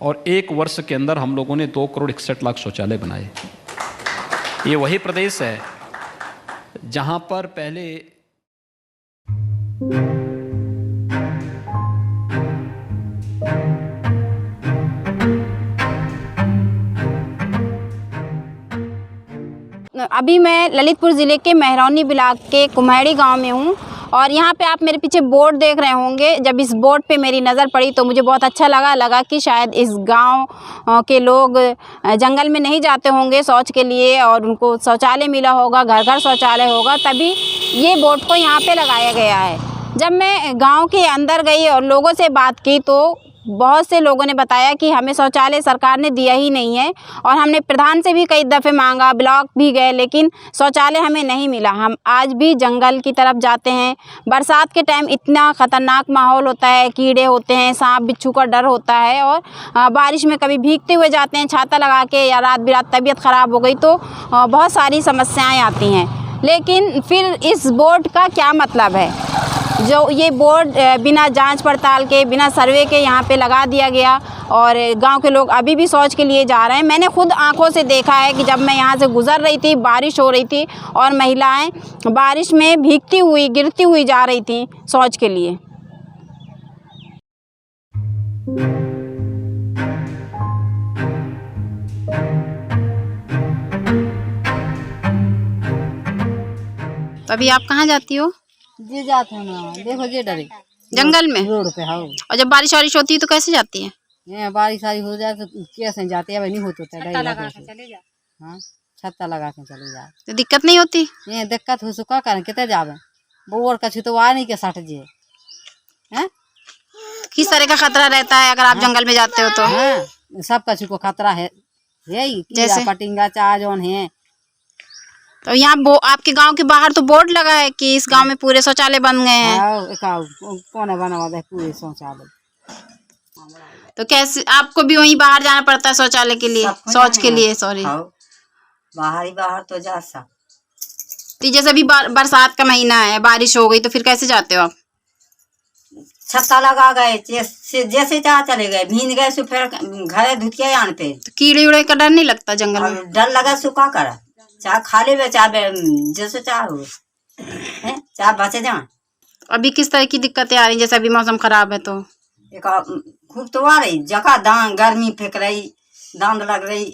और 1 वर्ष के अंदर हम लोगों ने 2,61,00,000 शौचालय बनाए। ये वही प्रदेश है जहां पर पहले अभी मैं ललितपुर ज़िले के मेहरौनी ब्लॉक के कुम्हेड़ी गांव में हूं और यहां पे आप मेरे पीछे बोर्ड देख रहे होंगे। जब इस बोर्ड पे मेरी नज़र पड़ी तो मुझे बहुत अच्छा लगा कि शायद इस गांव के लोग जंगल में नहीं जाते होंगे शौच के लिए और उनको शौचालय मिला होगा, घर घर शौचालय होगा, तभी ये बोर्ड को यहाँ पे लगाया गया है। जब मैं गाँव के अंदर गई और लोगों से बात की तो बहुत से लोगों ने बताया कि हमें शौचालय सरकार ने दिया ही नहीं है और हमने प्रधान से भी कई दफ़े मांगा, ब्लॉक भी गए, लेकिन शौचालय हमें नहीं मिला। हम आज भी जंगल की तरफ जाते हैं। बरसात के टाइम इतना ख़तरनाक माहौल होता है, कीड़े होते हैं, सांप बिच्छू का डर होता है और बारिश में कभी भीगते हुए जाते हैं छाता लगा के, या रात बिरात तबीयत ख़राब हो गई तो बहुत सारी समस्याएँ आती हैं। लेकिन फिर इस बोर्ड का क्या मतलब है? जो ये बोर्ड बिना जांच पड़ताल के, बिना सर्वे के यहाँ पे लगा दिया गया और गांव के लोग अभी भी शौच के लिए जा रहे हैं। मैंने खुद आंखों से देखा है कि जब मैं यहाँ से गुजर रही थी, बारिश हो रही थी और महिलाएं बारिश में भीगती हुई, गिरती हुई जा रही थी शौच के लिए। तो अभी आप कहाँ जाती हो? जी जाते हैं ना, देखो जे डरे जंगल में रोड पे। हाँ, और जब बारिश वारिश होती है तो कैसे जाती है? ये बारिश सारी हो जाए तो कैसे जाते हैं? नहीं होता तो छत्ता लगा के चले जा। हाँ, छत्ता लगा के चले जा तो दिक्कत नहीं होती? ये दिक्कत हो सुखा करें कितने जावे बोर कछु तो आ नहीं के सट जे हैं। किस तरह का खतरा रहता है अगर आप जंगल में जाते हो तो? हाँ, सब कछु को खतरा है यही कीड़ा पटिंगा चाह जौन है। तो यहाँ आपके गांव के बाहर तो बोर्ड लगा है कि इस गांव में पूरे शौचालय बन गए हैं। कौन बना हुआ है पूरे शौचालय? तो कैसे आपको भी वहीं बाहर जाना पड़ता है शौचालय के लिए, शौच के लिए? सॉरी, बाहर ही बाहर तो जा सब। तो जैसे अभी बरसात का महीना है, बारिश हो गई तो फिर कैसे जाते हो आप? छत्ता लगा गए, जैसे चाह चले गए, भीग गए, फिर घर धुतिया आनते। तो कीड़े उड़े का डर नहीं लगता जंगल में? डर लगा सुखा कर चाह खा ले चाह जैसे चाह हो चाह बचे जा। अभी किस तरह की दिक्कतें आ रही, जैसे अभी मौसम खराब है तो? एक खूब तो आ रही जगह दांत गर्मी फेंक रही, दांत लग रही,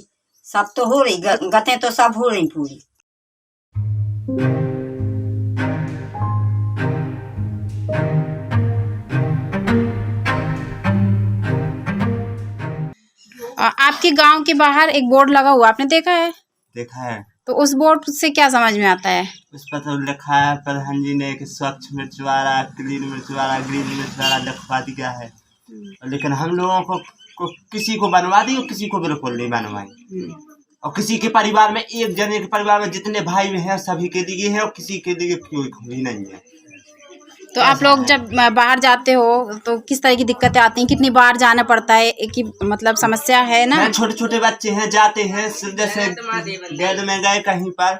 सब तो हो रही, गते तो सब हो रही पूरी। आपके गांव के बाहर एक बोर्ड लगा हुआ, आपने देखा है? देखा है। तो उस बोर्ड से क्या समझ में आता है? उस पर तो लिखा है प्रधान जी ने कि स्वच्छ मिर्च वाला, क्लीन मिर्च वाला, ग्रीन मिर्च वाला लिखवा दिया है। लेकिन हम लोगों को किसी को बनवा दी और किसी को बिल्कुल नहीं बनवाई। और किसी के परिवार में, एक जने के परिवार में जितने भाई हैं सभी के लिए है और किसी के लिए कोई भी नहीं है। तो आप लोग जब बाहर जाते हो तो किस तरह की दिक्कतें आती हैं? कितनी बार जाना पड़ता है? एक ही मतलब समस्या है ना? छोटे छोटे बच्चे हैं, जाते हैं जैसे डेढ़ में गए कहीं पर,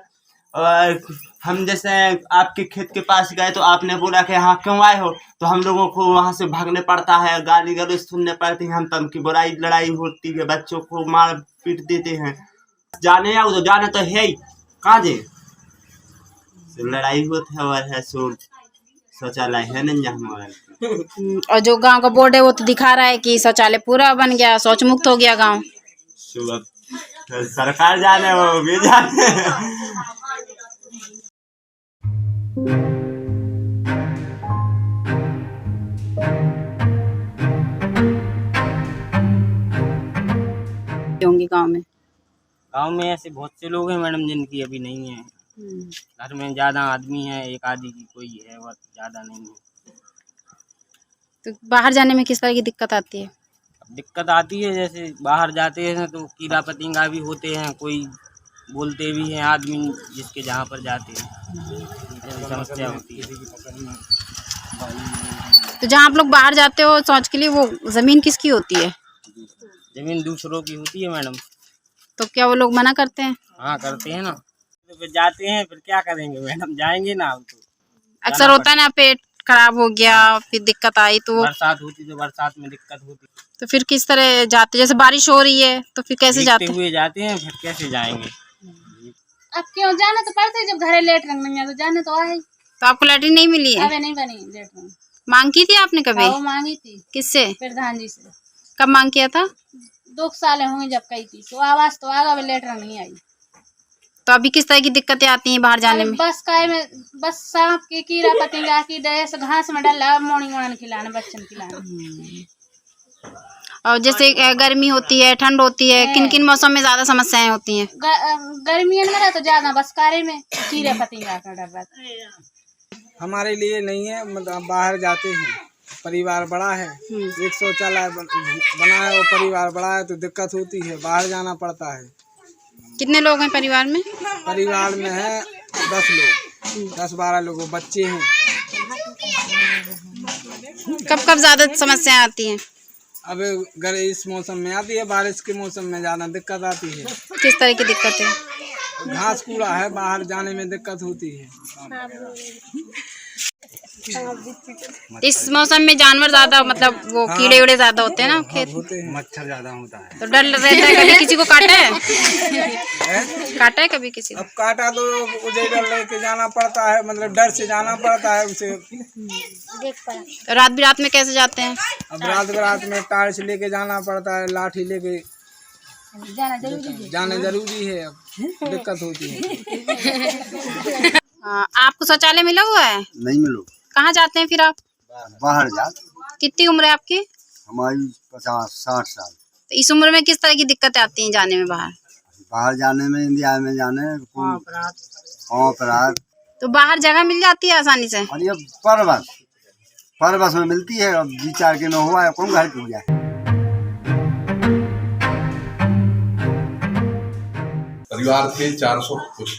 और हम जैसे आपके खेत के पास गए तो आपने बोला कि हाँ क्यों आए हो, तो हम लोगों को वहाँ से भागने पड़ता है, गाली गलौज सुनने पड़ती है, हम तम की बुराई लड़ाई होती है, बच्चों को मार पीट देते हैं। जाने आओ तो जाने तो है ही, कहाँ जे लड़ाई होती है और है शौचालय है नहीं हमारा। और जो गांव का बोर्ड है वो तो दिखा रहा है कि शौचालय पूरा बन गया, शौच मुक्त हो गया गांव। सरकार जाने वो भी जाने। होंगे गांव में ऐसे बहुत से लोग हैं मैडम जिनकी अभी नहीं है। घर में ज्यादा आदमी है, एक आदमी की कोई है, बहुत ज्यादा नहीं है। तो बाहर जाने में किस तरह की दिक्कत आती है? दिक्कत आती है, जैसे बाहर जाते हैं तो कीड़ा पतिंगा भी होते हैं, कोई बोलते भी हैं आदमी जिसके जहाँ पर जाते हैं, समस्या होती है। तो जहाँ आप लोग बाहर जाते हो शौच के लिए, वो जमीन किसकी होती है? जमीन दूसरों की होती है मैडम। तो क्या वो लोग मना करते हैं? हाँ करते हैं ना, तो फिर जाते हैं, फिर क्या करेंगे मैडम, जाएंगे ना हम तो। अक्सर होता है ना, पेट खराब हो गया फिर दिक्कत आई तो बरसात होती तो बरसात में दिक्कत होती। तो फिर किस तरह जाते, जैसे बारिश हो रही है तो फिर कैसे जाते? हुए जाते हैं, फिर कैसे जाएंगे? अब क्यों जाना तो पड़ता है, जब घरे लेट रंग है तो जाने तो आए। तो आपको लैट्रिन नहीं मिली है? अबे नहीं बनी लेट रंग। मांग की थी आपने कभी? वो मांगी थी। किससे? प्रधान जी से। कब मांग किया था? 2 साल होंगे जब कही थी, तो आवाज तो आगा, अबे लेट रंग नहीं आई। तो अभी किस तरह की दिक्कतें आती हैं बाहर जाने में? बस काय में, बस सांप की, कीड़ा पतंगा की, डैस घास में डाला, मोनी मोड़न खिलाना, बच्चन खिलाना। और जैसे गर्मी होती है, ठंड होती है, किन किन मौसम में ज्यादा समस्याएं होती हैं? गर्मी में तो ज्यादा, बस कारे में कीड़े पतंगा का डर रहता है। हमारे लिए नहीं है, मतलब बाहर जाते हैं, परिवार बड़ा है, एक शौचालय बना है और परिवार बड़ा है तो दिक्कत होती है, बाहर जाना पड़ता है। कितने लोग हैं परिवार में? परिवार में है 10 लोग, 10-12 लोग, बच्चे हैं। कब कब ज्यादा समस्याएं आती हैं? अब अगर इस मौसम में आती है, बारिश के मौसम में ज़्यादा दिक्कत आती है। किस तरह की दिक्कत है? घास कूड़ा है, बाहर जाने में दिक्कत होती है। इस मौसम में जानवर ज्यादा, मतलब वो कीड़े उड़े ज्यादा होते हैं ना खेत में? होते हैं, मच्छर ज़्यादा होता है तो डर रहता है, कभी किसी को काटा है? काटा है कभी किसी को? अब काटा तो उधर डर लेके जाना पड़ता है, मतलब डर से जाना पड़ता है उसे। तो रात बिरात में कैसे जाते हैं? अब रात बरात में टार्च लेके जाना पड़ता है, लाठी लेके जाना जरूरी है, अब दिक्कत होती है। हाँ, आपको शौचालय मिला हुआ है? नहीं मिलो। कहाँ जाते हैं फिर आप? बाहर जा। कितनी उम्र है आपकी? हमारी 50-60 साल। तो इस उम्र में किस तरह की दिक्कतें आती हैं जाने में बाहर? बाहर जाने में, इंडिया में जाने अपराध। तो बाहर जगह मिल जाती है आसानी से? और ये परबस में मिलती है, अब 2-4 के में हुआ है, कौन घर टूट जाए। परिवार थे 400 कुछ,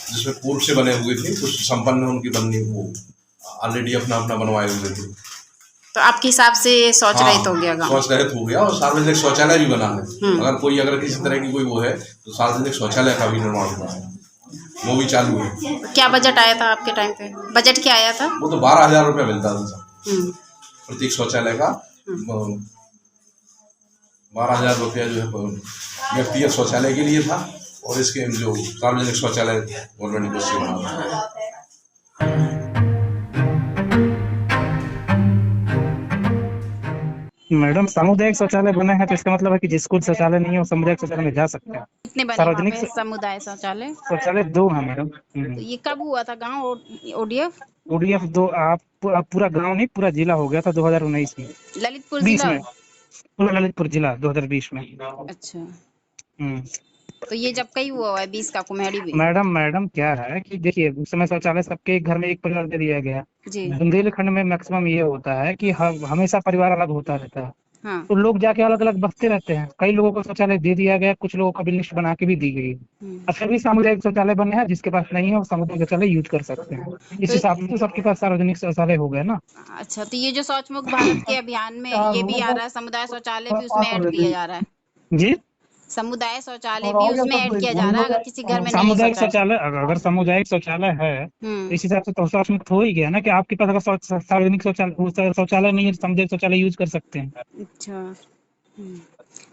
जिसमें पूर्व से बने हुए थे, कुछ संपन्न उनकी बननी, वो ऑलरेडी अपना अपना बनवाए हुए थे। तो आपके हिसाब से शौच रहित हो गया गाँव? शौच रहित हो गया, और सार्वजनिक शौचालय भी बना है। अगर किसी तरह की कोई वो है तो सार्वजनिक शौचालय का भी निर्माण हुआ है, वो भी चालू है। क्या बजट आया था आपके टाइम पे? बजट क्या आया था? वो तो 12,000 रुपया मिलता था प्रत्येक शौचालय का। 12,000 रुपया जो है व्यक्तिगत शौचालय के लिए था, और इसके जो सार्वजनिक शौचालय गवर्नमेंट ने उससे बना। मैडम, सामुदायिक शौचालय बना है तो इसका मतलब है कि जिसको शौचालय नहीं है वो सामुदायिक शौचालय में जा सकते हैं। कितने बने सार्वजनिक वहाँ पे समुदाय शौचालय? शौचालय 2 हैं मैडम। तो ये कब हुआ था गाँव ODF? ODF 2 आप पूरा गांव नहीं, पूरा जिला हो गया था 2019 में, ललितपुर 20 जिला? में पूरा ललितपुर जिला 2020 में। अच्छा, तो ये जब कई हुआ है 20 का कुम्हेड़ी भी? मैडम क्या है कि देखिए, उस समय शौचालय सबके घर में एक परिवार दे दिया गया। जी। बुंदेलखंड में मैक्सिमम ये होता है कि हमेशा परिवार अलग होता रहता है। हाँ। तो लोग जाके अलग अलग बसते रहते हैं। कई लोगों को शौचालय दे दिया गया, कुछ लोगों का भी लिस्ट बना के भी दी गई। अब फिर भी सामुदायिक शौचालय बने हैं, जिसके पास नहीं है वो सामुदायिक शौचालय यूज कर सकते हैं। इस हिसाब से सबके पास सार्वजनिक शौचालय हो गया ना। अच्छा, तो ये जो स्वच्छ मुक्त भारत के अभियान में ये भी आ रहा है, समुदाय शौचालय भी उसमें ऐड किया जा रहा है? जी, समुदाय शौचालय भी उसमें ऐड किया जा रहा है। अगर किसी घर में सामुदायिक शौचालय, अगर सामुदायिक शौचालय है तो इस हिसाब से तो शौच मुक्त हो ही गया ना, कि आपके पास अगर सार्वजनिक शौचालय नहीं है, सामुदायिक शौचालय यूज कर सकते हैं। अच्छा,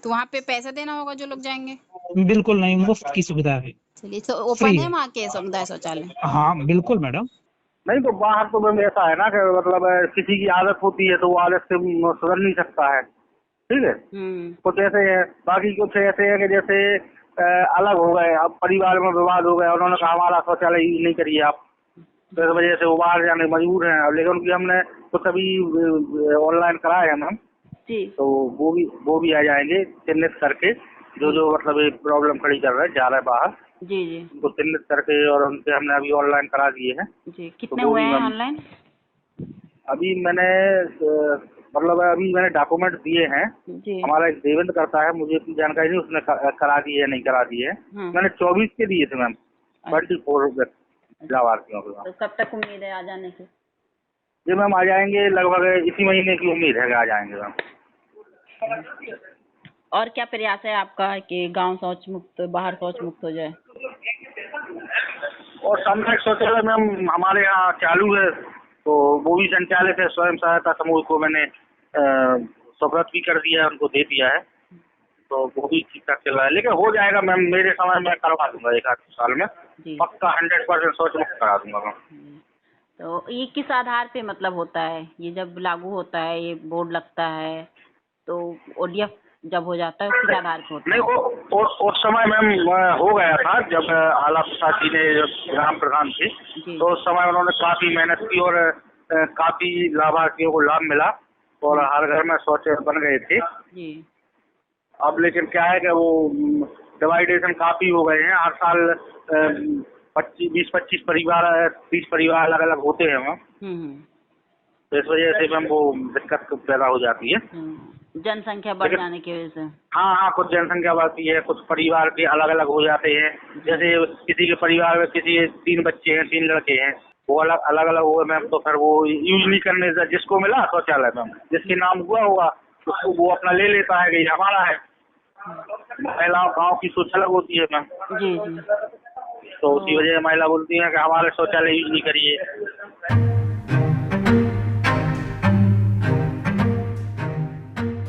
तो वहाँ पे पैसा देना होगा जो लोग जाएंगे? बिल्कुल नहीं, मुफ्त की सुविधा है। चलिए, तो ओपन है वहाँ के समुदाय शौचालय? हाँ बिल्कुल मैडम। नहीं तो बाहर तो मैम ऐसा है ना कि मतलब किसी की आदत होती है तो वो आदत से सुधर नहीं सकता है, ठीक है। कुछ ऐसे है, बाकी कुछ ऐसे है कि जैसे अलग हो गए, अब परिवार में विवाद हो गया, उन्होंने कहा हमारा शौचालय यूज नहीं करिए आप, तो इस वजह से वो बाहर जाने मजबूर हैं। लेकिन उनकी हमने कुछ अभी ऑनलाइन कराया है मैम जी, तो वो भी आ जाएंगे चिन्हित करके, जो मतलब ये प्रॉब्लम खड़ी कर रहे हैं, जा रहे हैं बाहर जी, उनको चिन्हित करके, और उनके हमने अभी ऑनलाइन करा दिए हैं जी। कितने हुए हैं ऑनलाइन? अभी मैंने डॉक्यूमेंट दिए हैं जी। हमारा एक देवेंद्र करता है, मुझे इतनी जानकारी नहीं उसने करा दी है नहीं करा दी है। मैंने 24 के दिए थे मैम, 24 लाभार्थियों के। तो कब तक उम्मीद है आ जाने की? जी मैम, आ जाएंगे लगभग इसी महीने की उम्मीद है कि आ जाएंगे मैम। और क्या प्रयास है आपका कि गांव शौच मुक्त, बाहर शौच मुक्त हो जाए? और सामुदायिक शौचालय मैम हमारे यहाँ चालू है, तो वो भी संचालित है। स्वयं सहायता समूह को मैंने सुब्रत भी कर दिया है, उनको दे दिया है, तो वो भी ठीक ठाक चल रहा है। लेकिन हो जाएगा मैम, मेरे समय में करवा दूंगा 1 आध साल में, पक्का 100% शौच मुक्त करा दूंगा मैं। तो ये किस आधार पे मतलब होता है, ये जब लागू होता है, ये बोर्ड लगता है, तो ODF जब हो जाता है उसके आधार पे होता है? नहीं, उस समय मैम हो गया था जब आला प्रसाद जी ने ग्राम प्रधान थे, तो उस समय उन्होंने काफी मेहनत की और काफी लाभार्थियों को लाभ मिला और हर घर में शौचालय बन गए थे। अब लेकिन क्या है कि वो डिवाइडेशन काफी हो गए हैं, हर साल 20-25 परिवार 30 परिवार अलग अलग होते हैं वहाँ, तो इस वजह से मैम वो दिक्कत पैदा हो जाती है, जनसंख्या बढ़ जाने की वजह से। हाँ, कुछ जनसंख्या बढ़ती है, कुछ परिवार के अलग अलग हो जाते हैं। जैसे किसी के परिवार में किसी 3 बच्चे हैं, 3 लड़के हैं, वो अलग अलग हुए मैम, तो फिर वो यूज नहीं करने से जिसको मिला शौचालय मैम, जिसके नाम हुआ होगा उसको वो अपना ले लेता है कि हमारा है। महिलाओं गाँव की सोच अलग होती है मैम, जी, तो उसी वजह से महिला बोलती है कि हमारे शौचालय यूज नहीं करिए।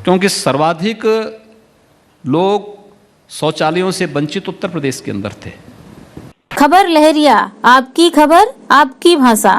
क्योंकि सर्वाधिक लोग शौचालयों से वंचित उत्तर प्रदेश के अंदर थे। खबर लहरिया, आपकी खबर आपकी भाषा।